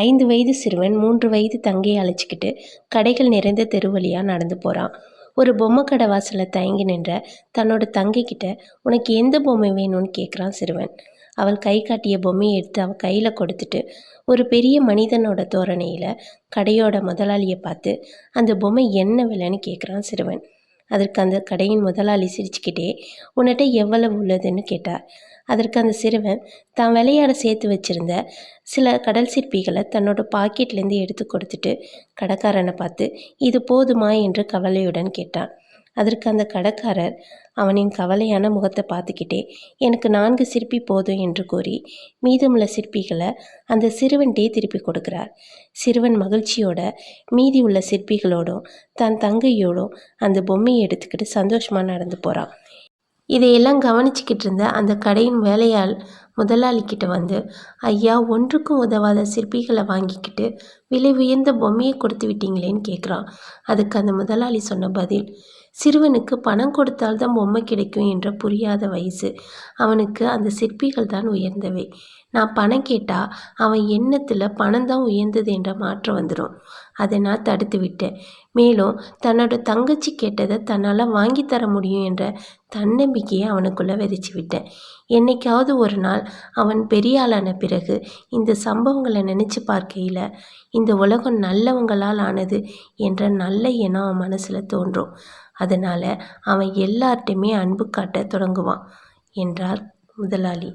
5 வயது சிறுவன் 3 வயது தங்கையை அழைச்சிக்கிட்டு கடைகள் நிறைந்த தெரு வழியா நடந்து போகிறான். ஒரு பொம்மை கடை வாசல்ல தயங்கி நின்ற தன்னோட தங்கைக்கிட்ட உனக்கு எந்த பொம்மை வேணும்னு கேட்குறான் சிறுவன். அவள் கை காட்டிய பொம்மையை எடுத்து அவள் கையில் கொடுத்துட்டு ஒரு பெரிய மனிதனோட தோரணையில் கடையோட முதலாளியை பார்த்து அந்த பொம்மை என்ன விலைன்னு கேட்குறான் சிறுவன். அதற்கு அந்த கடையின் முதலாளி சிரிச்சுக்கிட்டே உன்னிட்ட எவ்வளவு உள்ளதுன்னு கேட்டார். அதற்கு அந்த சிறுவன் தான் விளையாட சேர்த்து வச்சிருந்த சில கடல் சிற்பிகளை தன்னோட பாக்கெட்லேருந்து எடுத்து கொடுத்துட்டு கடைக்காரனை பார்த்து இது போதுமா என்று கவலையுடன் கேட்டான். அதற்கு அந்த கடைக்காரர் அவனின் கவலையான முகத்தை பார்த்துக்கிட்டே எனக்கு 4 சிற்பி போதும் என்று கூறி மீதமுள்ள சிற்பிகளை அந்த சிறுவன்கிட்டே திருப்பி கொடுக்கிறார். சிறுவன் மகிழ்ச்சியோட மீதி உள்ள சிற்பிகளோடும் தன் தங்கையோடும் அந்த பொம்மையை எடுத்துக்கிட்டு சந்தோஷமாக நடந்து போகிறான். இதையெல்லாம் கவனிச்சுக்கிட்டு இருந்த அந்த கடையின் வேலையாள் முதலாளிக்கிட்ட வந்து ஐயா, ஒன்றுக்கும் உதவாத சிற்பிகளை வாங்கிக்கிட்டு விலை உயர்ந்த பொம்மையை கொடுத்து விட்டீங்களேன்னு கேட்குறான். அதுக்கு அந்த முதலாளி சொன்ன பதில், சிறுவனுக்கு பணம் கொடுத்தால்தான் பொம்மை கிடைக்கும் என்ற புரியாத வயசு. அவனுக்கு அந்த சிற்பிகள் தான் உயர்ந்தவை. நான் பணம் கேட்டால் அவன் எண்ணத்தில் பணம் தான் உயர்ந்தது என்ற மாற்றம் வந்துடும். அதை நான் தடுத்து விட்டேன். மேலும் தன்னோட தங்கச்சி கேட்டதை தன்னால் வாங்கி தர முடியும் என்ற தன்னம்பிக்கையை அவனுக்குள்ளே விதைச்சி விட்டேன். என்னைக்காவது ஒரு நாள் அவன் பெரிய ஆளான பிறகு இந்த சம்பவங்களை நினச்சி பார்க்கையில் இந்த உலகம் நல்லவங்களால் ஆனது என்ற நல்ல எண்ணம் அவன் மனசில் தோன்றும். அதனால் அவன் எல்லார்ட்டையுமே அன்பு காட்ட தொடங்குவான் என்றார் முதலாளி.